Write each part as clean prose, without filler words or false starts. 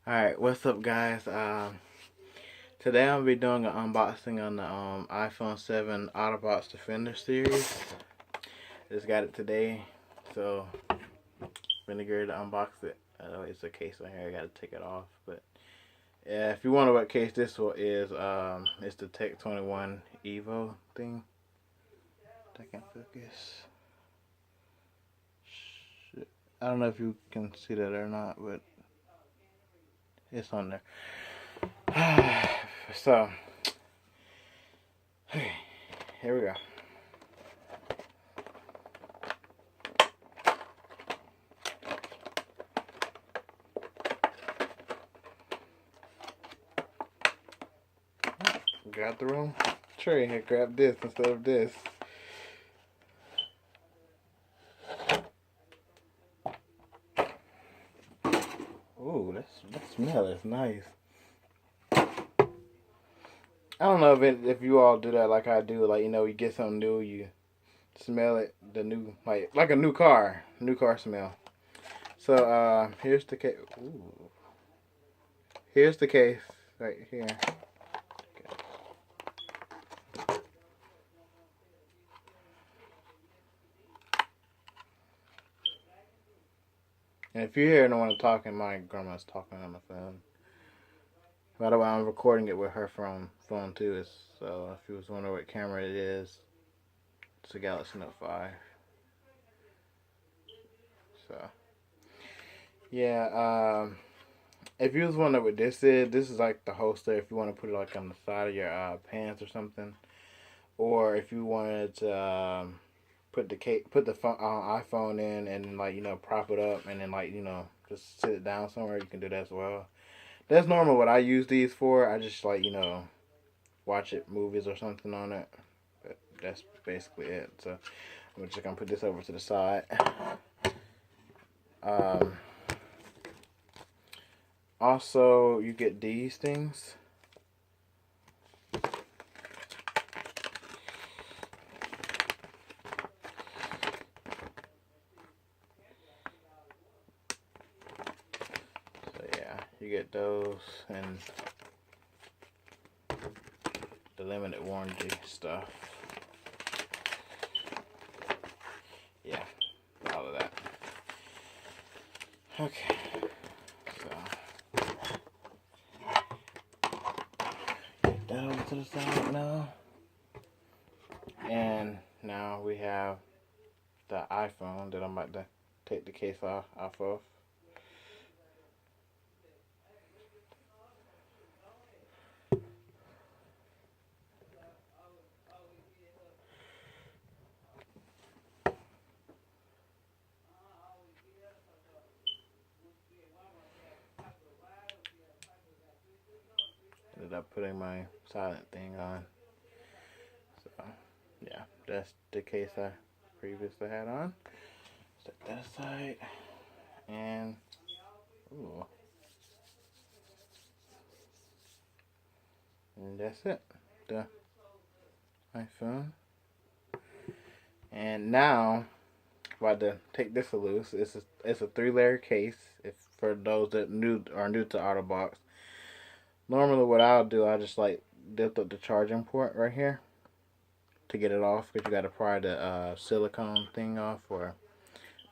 Alright, what's up guys? Today I'll be doing an unboxing on the iPhone 7 Otterbox Defender series. Just got it today, so vinegar to unbox it. It's a case on here, I gotta take it off. But yeah, if you wonder what case this one is, it's the Tech 21 Evo thing. I can focus. Shit. I don't know if you can see that or not, but it's on there. So, here we go. Grab the wrong tray here. Grab this instead of this. Ooh, that smell is nice. I don't know if you all do that like I do. Like, you get something new, you smell it, the new, like a new car smell. So here's the case. Ooh, here's the case right here. And if you hear no one talking, my grandma's talking on the phone. By the way, I'm recording it with her phone too. So if you was wondering what camera it is, it's a Galaxy Note 5. So yeah, if you was wondering what this is like the holster. If you want to put it like on the side of your pants or something, or if you wanted to put the phone, iPhone in and then prop it up and then just sit it down somewhere, you can do that as well. That's normal what I use these for. I just watch it movies or something on it. But that's basically it. So I'm just gonna put this over to the side. Um, Also, you get these things. So yeah, you get those and the limited warranty stuff. Yeah, all of that. Okay, so get that over to the side now. And now we have the iPhone that I'm about to take the case off of. Ended up putting my silent thing on. So yeah, that's the case I previously had on. Set that aside. And ooh. And that's it. The iPhone. And now about to take this loose. It's a 3-layer case. If for those that are new to Otterbox. Normally what I'll do, I just lift up the charging port right here to get it off, because you got to pry the silicone thing off, or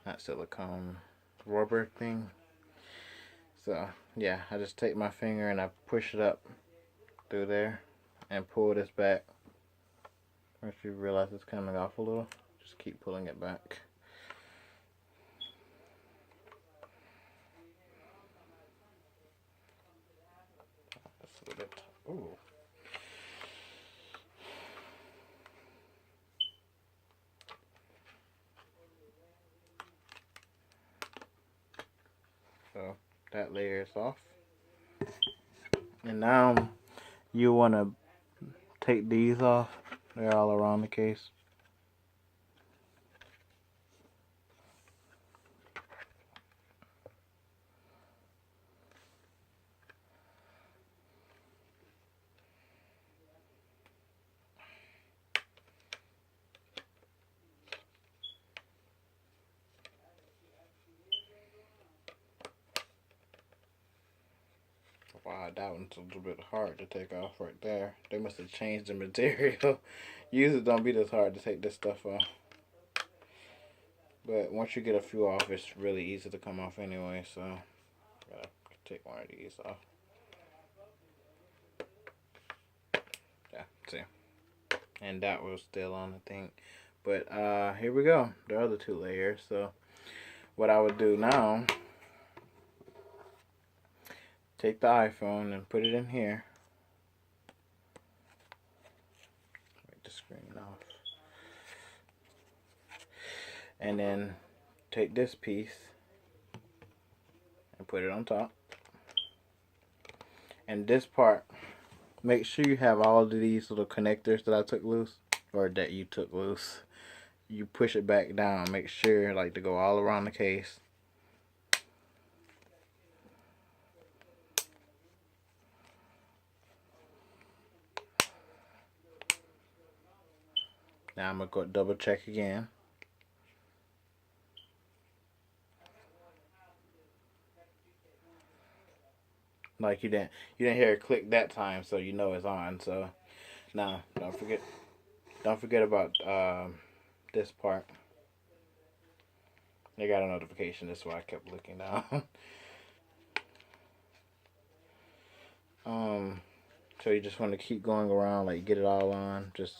not silicone, rubber thing. So yeah, I just take my finger and I push it up through there and pull this back. Once you realize it's coming off a little, just keep pulling it back. Ooh. So that layer is off. And now you want to take these off. They're all around the case. Wow, that one's a little bit hard to take off right there. They must have changed the material. Usually don't be this hard to take this stuff off. But once you get a few off, it's really easy to come off anyway, so gotta take one of these off. Yeah, see. And that was still on, I think. But here we go. The other two layers. So what I would do now, take the iPhone and put it in here. Make the screen off. And then take this piece and put it on top. And this part, make sure you have all of these little connectors that I took loose, or that you took loose. You push it back down. Make sure like to go all around the case. Now I'm gonna go double check again. Like you didn't hear it click that time, so you know it's on. So now don't forget about this part. I got a notification. That's why I kept looking down. So you just want to keep going around, like get it all on, just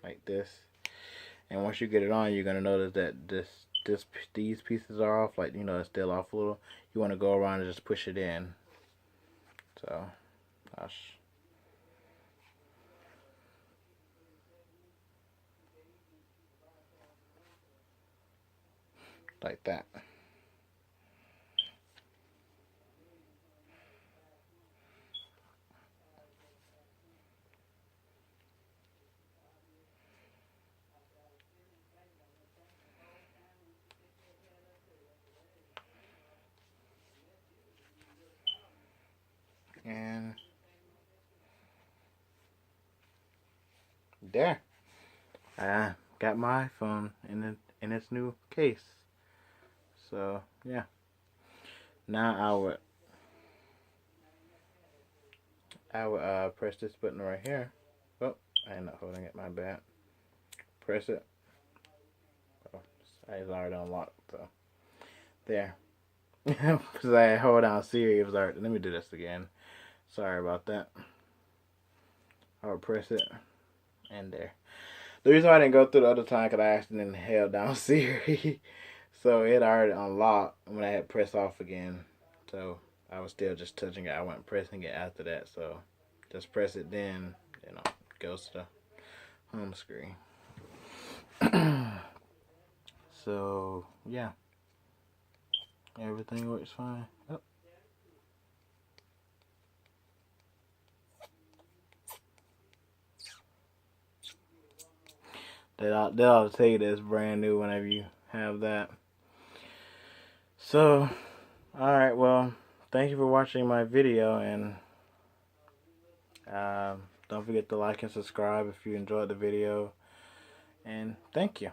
like this. And once you get it on, you're gonna notice that these pieces are off, like, you know, it's still off a little. You want to go around and just push it in. So, gosh. Like that. And there, I got my iPhone in its new case. So yeah, now I would press this button right here. Oh, I'm not holding it. My bad. Press it. Oh, it's already unlocked. So there. Because I hold down Siri, it was already. Let me do this again. Sorry about that. I would press it, and there. The reason why I didn't go through the other time because I accidentally held down Siri. So it already unlocked when I had pressed off again. So I was still just touching it. I wasn't pressing it after that. So just press it, then, you know, it goes to the home screen. So yeah, everything works fine. Oh. That'll tell you that it's brand new whenever you have that. So, alright, well, thank you for watching my video, and don't forget to like and subscribe if you enjoyed the video, and thank you.